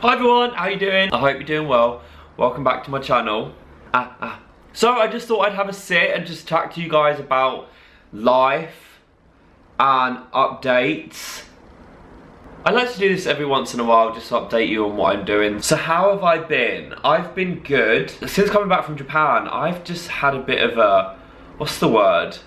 Hi everyone, how you doing? I hope you're doing well. Welcome back to my channel. So I just thought I'd have a sit and just chat to you guys about life and updates. I like to do this every once in a while, just to update you on what I'm doing. So how have I been? I've been good. Since coming back from Japan, I've just had a bit of a, what's the word?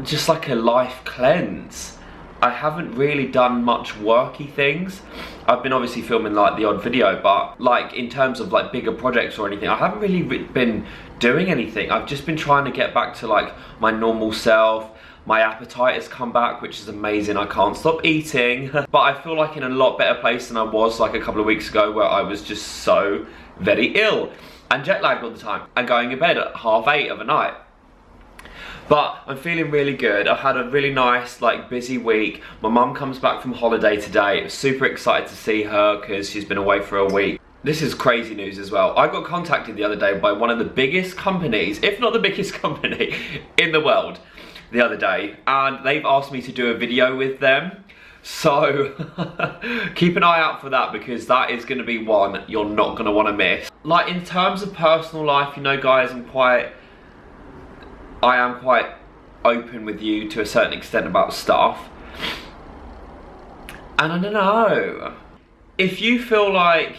Just like a life cleanse. I haven't really done much worky things. I've been obviously filming like the odd video, but like in terms of like bigger projects or anything, I haven't really been doing anything. I've just been trying to get back to like my normal self. My appetite has come back, which is amazing. I can't stop eating. But I feel like in a lot better place than I was like a couple of weeks ago, where I was just so very ill and jet lagged all the time and going to bed at 8:30 of a night. But I'm feeling really good. I've had a really nice, like, busy week. My mum comes back from holiday today. Super excited to see her because she's been away for a week. This is crazy news as well. I got contacted the other day by one of the biggest companies, if not the biggest company in the world, the other day. And they've asked me to do a video with them. So keep an eye out for that, because that is going to be one you're not going to want to miss. Like, in terms of personal life, you know, guys, I am quite open with you to a certain extent about stuff. And I don't know, if you feel like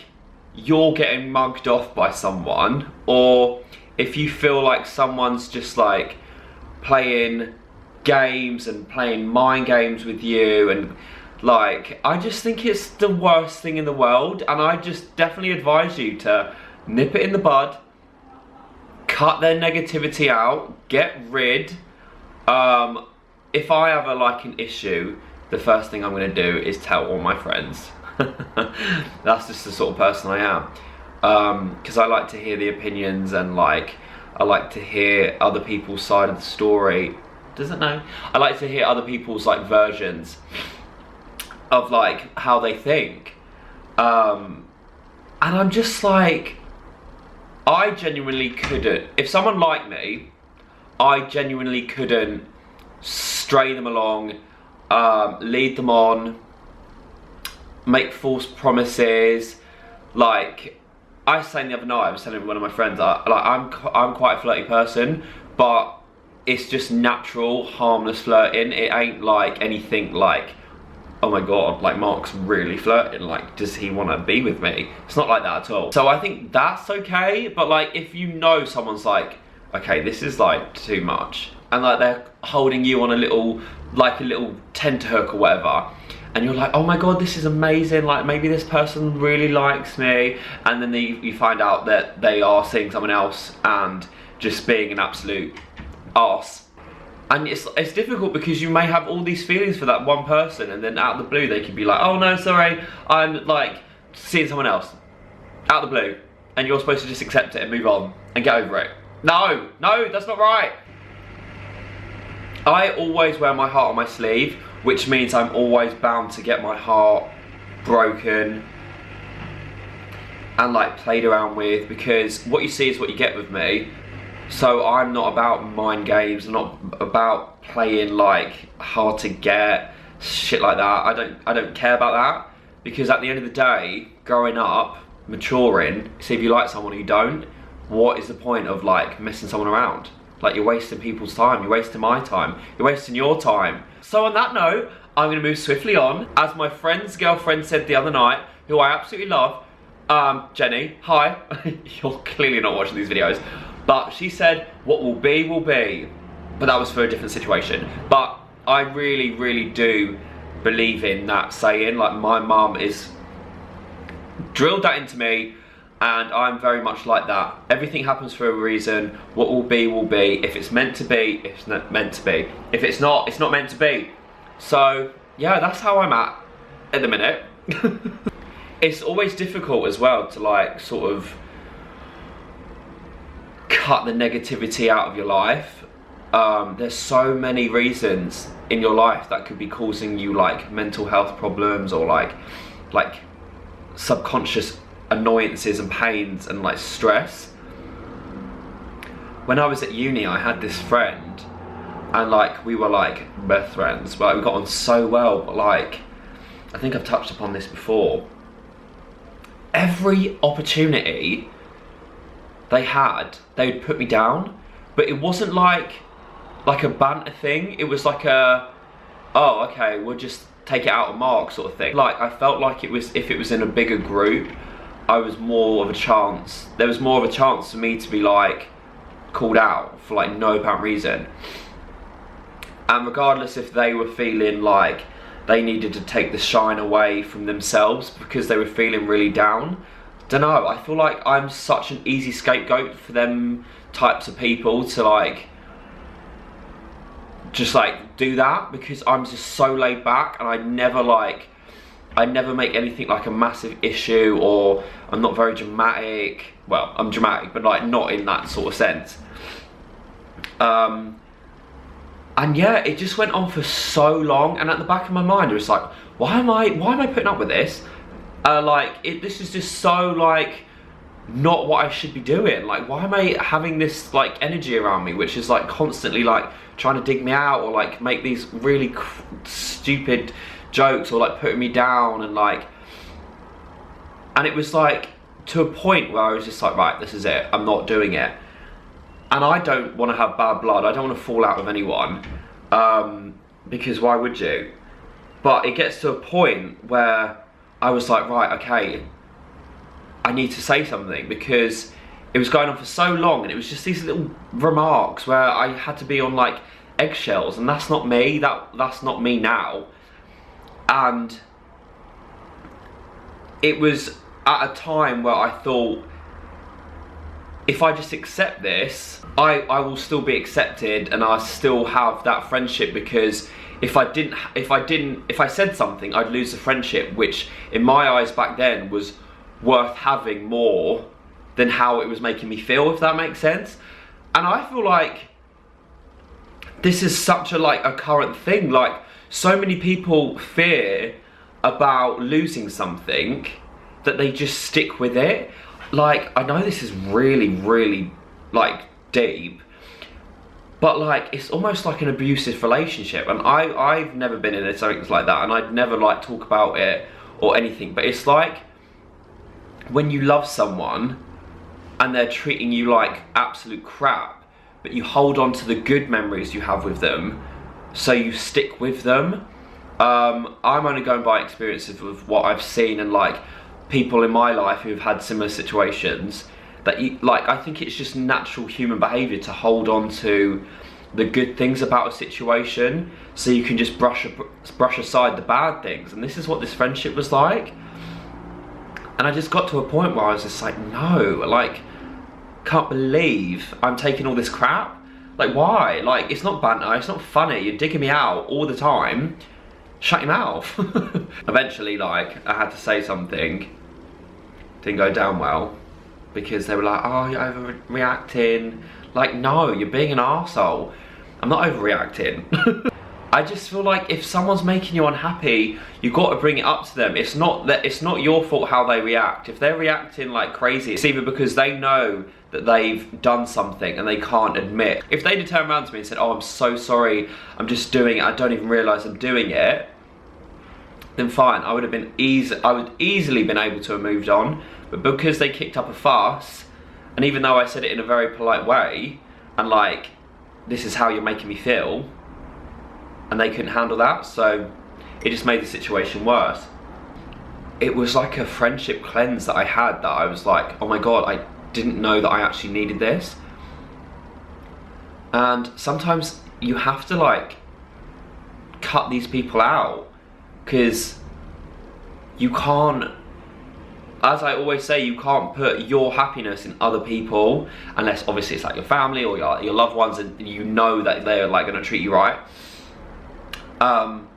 you're getting mugged off by someone, or if you feel like someone's just like playing games and playing mind games with you, and like, I just think it's the worst thing in the world, and I just definitely advise you to nip it in the bud. Cut their negativity out, get rid. If I have an issue, the first thing I'm gonna do is tell all my friends. That's just the sort of person I am. Because I like to hear the opinions, and like, I like to hear other people's side of the story. I like to hear other people's like versions of like how they think. And I'm just like, I genuinely couldn't, if someone liked me, I genuinely couldn't stray them along, lead them on, make false promises. Like, I was saying the other night, I was telling one of my friends, I'm quite a flirty person, but it's just natural, harmless flirting. It ain't like anything like, oh my god, like Mark's really flirting, like does he want to be with me? It's not like that at all. So I think that's okay, but like if you know someone's like, okay, this is like too much, and like they're holding you on a little tenterhook or whatever, and you're like, oh my god, this is amazing, like maybe this person really likes me, and then you find out that they are seeing someone else and just being an absolute arse. And it's difficult, because you may have all these feelings for that one person, and then out of the blue they can be like, oh no, sorry, I'm like seeing someone else. Out of the blue. And you're supposed to just accept it and move on and get over it. No, that's not right. I always wear my heart on my sleeve, which means I'm always bound to get my heart broken and like played around with, because what you see is what you get with me. So I'm not about mind games, I'm not about playing like hard to get, shit like that. I don't care about that, because at the end of the day, growing up, maturing, see if you like someone or you don't, what is the point of like messing someone around? Like, you're wasting people's time, you're wasting my time, you're wasting your time. So on that note, I'm gonna move swiftly on. As my friend's girlfriend said the other night, who I absolutely love, Jenny, hi, you're clearly not watching these videos, but she said, what will be, will be. But that was for a different situation. But I really, really do believe in that saying. Like, my mum is drilled that into me, and I'm very much like that. Everything happens for a reason. What will be, will be. If it's meant to be, it's not meant to be. If it's not meant to be. So, yeah, that's how I'm at the minute. It's always difficult as well to like sort of cut the negativity out of your life. There's so many reasons in your life that could be causing you like mental health problems, or like subconscious annoyances and pains and like stress. When I was at uni, I had this friend, and like we were like best friends, but we got on so well, but like I think I've touched upon this before. every opportunity they had, they would put me down. But it wasn't like a banter thing. It was like a, oh, okay, we'll just take it out of Mark sort of thing. Like, I felt like if it was in a bigger group, there was more of a chance for me to be like called out for like no apparent reason. And regardless if they were feeling like they needed to take the shine away from themselves because they were feeling really down, don't know, I feel like I'm such an easy scapegoat for them types of people to like just like do that, because I'm just so laid back, and I never make anything like a massive issue, or I'm not very dramatic. Well, I'm dramatic, but like not in that sort of sense. And yeah, it just went on for so long, and at the back of my mind it was like, why am I putting up with this? This is just so like not what I should be doing. Like, why am I having this like energy around me which is like constantly like trying to dig me out, or like make these really stupid jokes, or like putting me down, and it was like to a point where I was just like, right, this is it, I'm not doing it. And I don't want to have bad blood, I don't want to fall out with anyone, because why would you? But it gets to a point where I was like, right, okay, I need to say something, because it was going on for so long, and it was just these little remarks where I had to be on like eggshells, and that's not me, that's not me now. And it was at a time where I thought, if I just accept this, I will still be accepted, and I still have that friendship, because if I said something, I'd lose the friendship, which in my eyes back then was worth having more than how it was making me feel, if that makes sense. And I feel like this is such a current thing. Like, so many people fear about losing something that they just stick with it. Like, I know this is really, really like deep, but like it's almost like an abusive relationship, and I've never been in something like that, and I'd never like talk about it or anything, but it's like when you love someone and they're treating you like absolute crap, but you hold on to the good memories you have with them, so you stick with them. I'm only going by experiences of what I've seen, and like people in my life who've had similar situations, that I think it's just natural human behaviour to hold on to the good things about a situation, so you can just brush aside the bad things. And this is what this friendship was like. And I just got to a point where I was just like, no, like, can't believe I'm taking all this crap. Like, why? Like, it's not banter, it's not funny, you're digging me out all the time. Shut your mouth. Eventually, like, I had to say something. Didn't go down well, because they were like, oh, you're overreacting. Like, no, you're being an arsehole. I'm not overreacting. I just feel like if someone's making you unhappy, you've got to bring it up to them. It's not your fault how they react. If they're reacting like crazy, it's either because they know that they've done something and they can't admit. If they'd turn around to me and said, oh, I'm so sorry, I'm just doing it, I don't even realise I'm doing it, then fine, I would easily been able to have moved on. But because they kicked up a fuss, and even though I said it in a very polite way, and like, this is how you're making me feel, and they couldn't handle that, so it just made the situation worse. It was like a friendship cleanse that I had, that I was like, oh my god, I didn't know that I actually needed this. And sometimes you have to like cut these people out, because you can't, as I always say, you can't put your happiness in other people, unless obviously it's like your family or your loved ones, and you know that they're like going to treat you right. But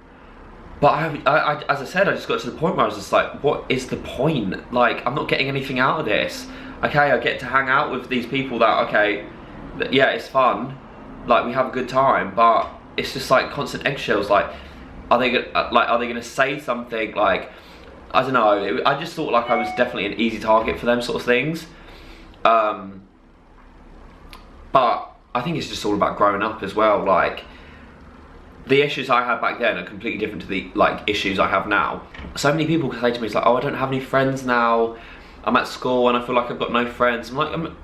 as I said, I just got to the point where I was just like, what is the point? Like, I'm not getting anything out of this. Okay, I get to hang out with these people that, okay, yeah, it's fun, like we have a good time, but it's just like constant eggshells. Like, are they gonna say something? Like, I don't know. I just thought like I was definitely an easy target for them sort of things. But I think it's just all about growing up as well. Like, the issues I had back then are completely different to the like issues I have now. So many people say to me, it's like, oh, I don't have any friends now. I'm at school and I feel like I've got no friends. And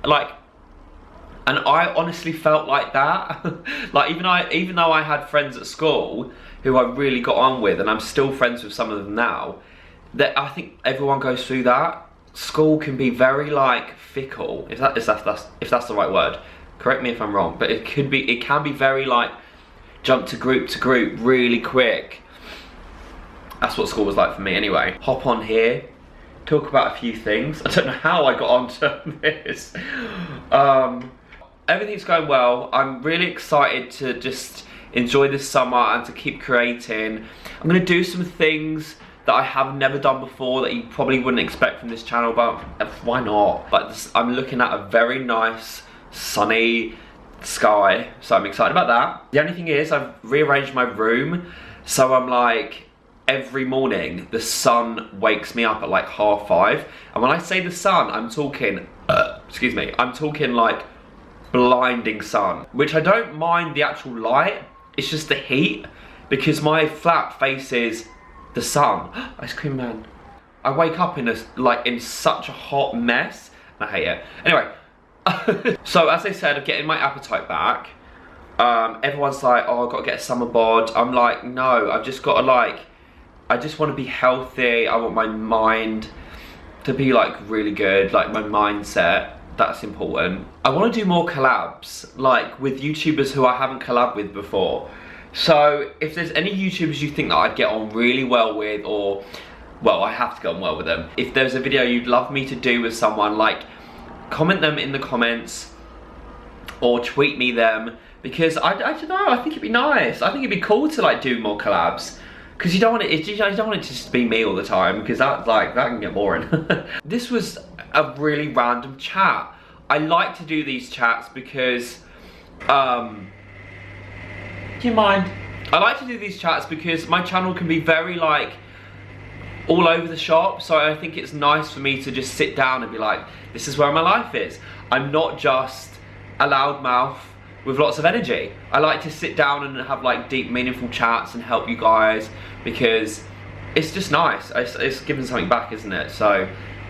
I honestly felt like that. Like even though I had friends at school who I really got on with, and I'm still friends with some of them now, that I think everyone goes through that. School can be very like fickle, if that's the right word. Correct me if I'm wrong, but it can be very like jump to group really quick. That's what school was like for me anyway. Hop on here, talk about a few things. I don't know how I got onto this. Everything's going well. I'm really excited to just enjoy this summer and to keep creating. I'm gonna do some things that I have never done before that you probably wouldn't expect from this channel, but why not? But I'm looking at a very nice, sunny sky, so I'm excited about that. The only thing is, I've rearranged my room, so I'm like, every morning, the sun wakes me up at like 5:30. And when I say the sun, I'm talking, excuse me, I'm talking like blinding sun, which I don't mind the actual light, it's just the heat, because my flat faces the sun. Ice cream man. I wake up in such a hot mess, and I hate it. Anyway, so as I said, I'm getting my appetite back. Everyone's like, oh, I've got to get a summer bod. I'm like, no, I've just got to like, I just want to be healthy. I want my mind to be like really good, like my mindset. That's important. I want to do more collabs, like with YouTubers who I haven't collabed with before. So if there's any YouTubers you think that I'd get on really well with, or, well, I have to get on well with them. If there's a video you'd love me to do with someone, like, comment them in the comments or tweet me them, because I don't know, I think it'd be nice. I think it'd be cool to like do more collabs. Because you don't want it to just be me all the time, because that can get boring. This was a really random chat. I like to do these chats because, do you mind? I like to do these chats because my channel can be very like, all over the shop, so I think it's nice for me to just sit down and be like, this is where my life is. I'm not just a loudmouth with lots of energy. I like to sit down and have like deep, meaningful chats and help you guys, because it's just nice. It's giving something back, isn't it? So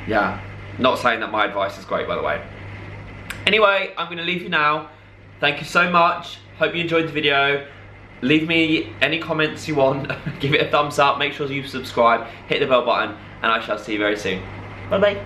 yeah, not saying that my advice is great, by the way. Anyway, I'm gonna leave you now. Thank you so much. Hope you enjoyed the video. Leave me any comments you want. Give it a thumbs up. Make sure you subscribe. Hit the bell button. And I shall see you very soon. Bye bye.